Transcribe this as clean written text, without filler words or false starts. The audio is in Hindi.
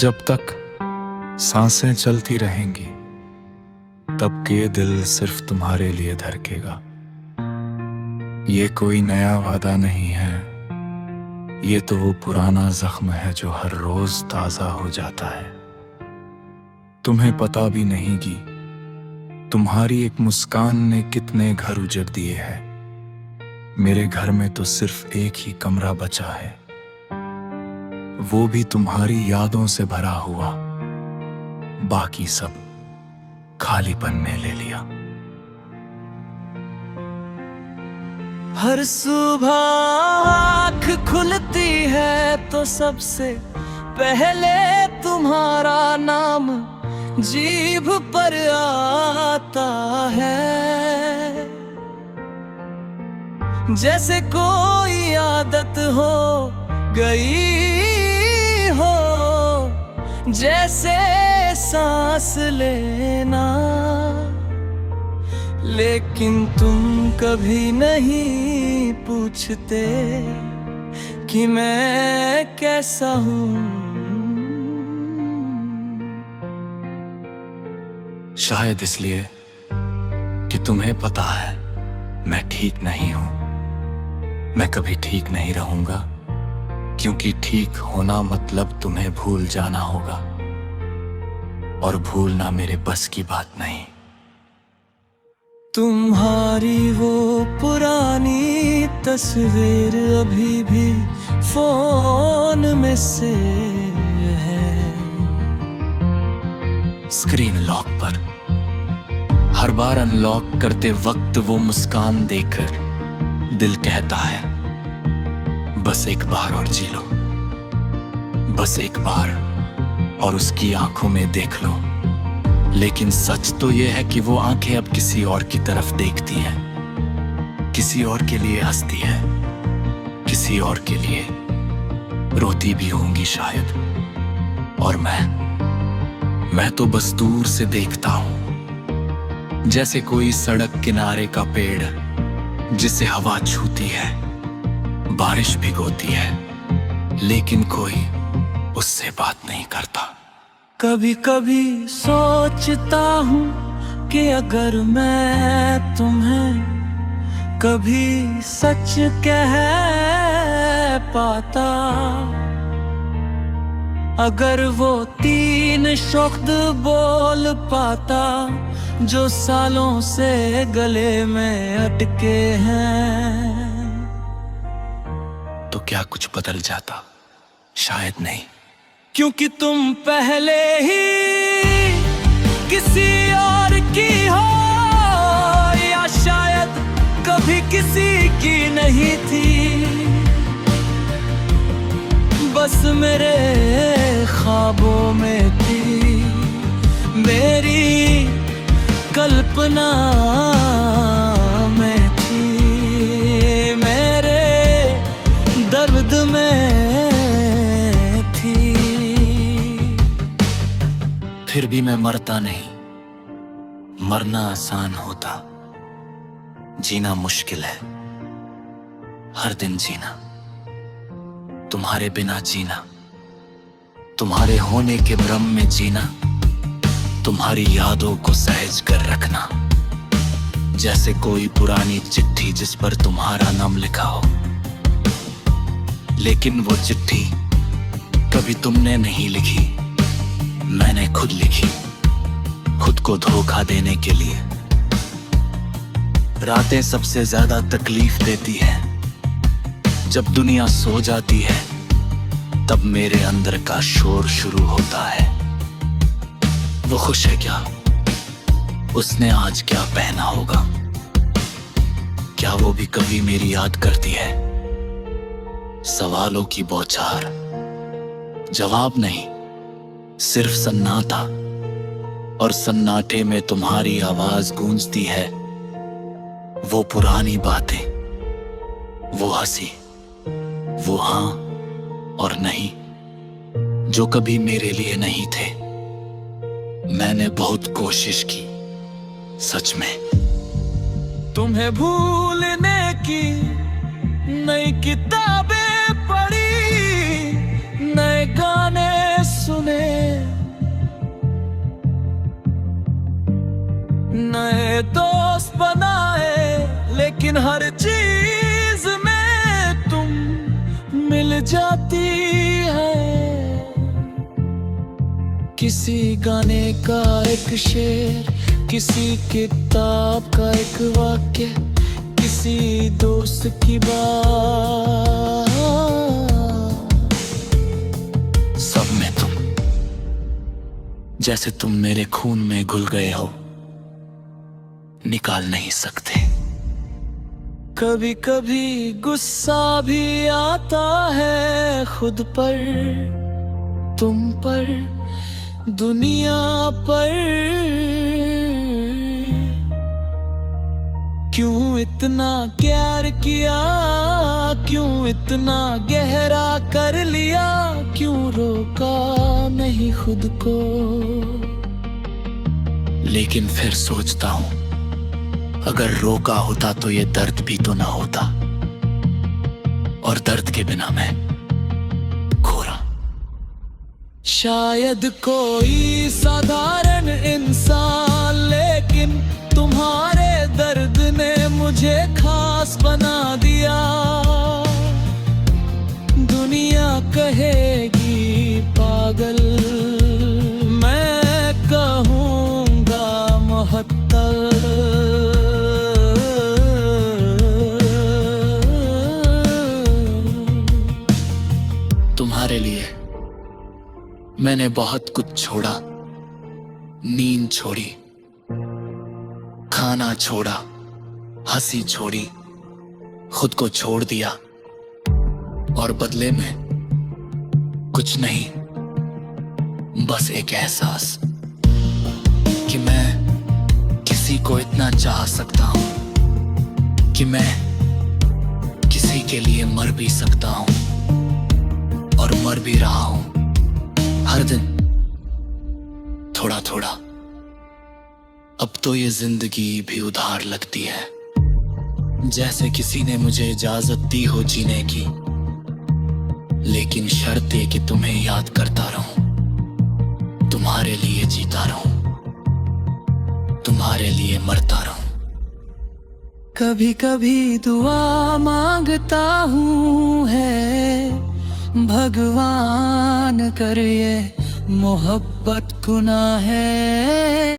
जब तक सांसें चलती रहेंगी तब के दिल सिर्फ तुम्हारे लिए धड़केगा। ये कोई नया वादा नहीं है, ये तो वो पुराना जख्म है जो हर रोज ताजा हो जाता है। तुम्हें पता भी नहीं कि तुम्हारी एक मुस्कान ने कितने घर उजड़ दिए हैं। मेरे घर में तो सिर्फ एक ही कमरा बचा है, वो भी तुम्हारी यादों से भरा हुआ। बाकी सब खालीपन ने ले लिया। हर सुबह आँख खुलती है तो सबसे पहले तुम्हारा नाम जीभ पर आता है। जैसे कोई आदत हो गई हो, जैसे सांस लेना। लेकिन तुम कभी नहीं पूछते कि मैं कैसा हूँ। शायद इसलिए कि तुम्हें पता है मैं ठीक नहीं हूं। मैं कभी ठीक नहीं रहूंगा, क्योंकि ठीक होना मतलब तुम्हें भूल जाना होगा, और भूलना मेरे बस की बात नहीं। तुम्हारी वो पुरानी तस्वीर अभी भी फोन में से है। स्क्रीन लॉक पर हर बार अनलॉक करते वक्त वो मुस्कान देखकर दिल कहता है, बस एक बार और जी लो, बस एक बार और उसकी आंखों में देख लो। लेकिन सच तो ये है कि वो आंखें अब किसी और की तरफ देखती हैं, किसी और के लिए हंसती है, किसी और के लिए रोती भी होंगी शायद। और मैं तो बस दूर से देखता हूं, जैसे कोई सड़क किनारे का पेड़ जिसे हवा छूती है, बारिश भिगोती है, लेकिन कोई उससे बात नहीं करता। कभी कभी सोचता हूँ कि अगर मैं तुम्हें कभी सच कह पाता, अगर वो 3 शब्द बोल पाता जो सालों से गले में अटके हैं, तो क्या कुछ बदल जाता? शायद नहीं, क्योंकि तुम पहले ही किसी और की हो, या शायद कभी किसी की नहीं थी। बस मेरे ख्वाबों में थी, मेरी कल्पना में थी, मेरे दर्द में थी। फिर भी मैं मरता नहीं। मरना आसान होता, जीना मुश्किल है। हर दिन जीना, तुम्हारे बिना जीना, तुम्हारे होने के भ्रम में जीना, तुम्हारी यादों को सहेज कर रखना, जैसे कोई पुरानी चिट्ठी जिस पर तुम्हारा नाम लिखा हो। लेकिन वो चिट्ठी कभी तुमने नहीं लिखी, मैंने खुद लिखी, खुद को धोखा देने के लिए। रातें सबसे ज्यादा तकलीफ देती है, जब दुनिया सो जाती है तब मेरे अंदर का शोर शुरू होता है। वो खुश है क्या? उसने आज क्या पहना होगा? क्या वो भी कभी मेरी याद करती है? सवालों की बौछार, जवाब नहीं, सिर्फ सन्नाटा, और सन्नाटे में तुम्हारी आवाज गूंजती है। वो पुरानी बातें, वो हंसी, वो हाँ और नहीं, जो कभी मेरे लिए नहीं थे। मैंने बहुत कोशिश की, सच में। तुम्हें भूलने की नई किताबें पढ़ी, नए गाने सुने, दोस्त बनाए, लेकिन हर चीज में तुम मिल जाती है। किसी गाने का एक शेर, किसी किताब का एक वाक्य, किसी दोस्त की बात, सब में तुम, जैसे तुम मेरे खून में घुल गए हो, निकाल नहीं सकते। कभी कभी गुस्सा भी आता है खुद पर, तुम पर, दुनिया पर। क्यों इतना प्यार किया, क्यों इतना गहरा कर लिया, क्यों रोका नहीं खुद को। लेकिन फिर सोचता हूं, अगर रोका होता तो ये दर्द भी तो ना होता, और दर्द के बिना मैं खोरा। शायद कोई साधारण इंसान, लेकिन तुम्हारे दर्द ने मुझे खास बना दिया। दुनिया कहेगी पागल, मैं कहूँगा मुहत्तल। तुम्हारे लिए मैंने बहुत कुछ छोड़ा, नींद छोड़ी, खाना छोड़ा, हंसी छोड़ी, खुद को छोड़ दिया, और बदले में कुछ नहीं, बस एक एहसास कि मैं किसी को इतना चाह सकता हूं कि मैं किसी के लिए मर भी सकता हूं, और मर भी रहा हूं हर दिन थोड़ा थोड़ा। अब तो ये जिंदगी भी उधार लगती है, जैसे किसी ने मुझे इजाजत दी हो जीने की, लेकिन शर्त है कि तुम्हें याद करता रहूं, तुम्हारे लिए जीता रहूं, तुम्हारे लिए मरता रहूं। कभी कभी दुआ मांगता हूँ है भगवान, कर ये मोहब्बत गुनाह है।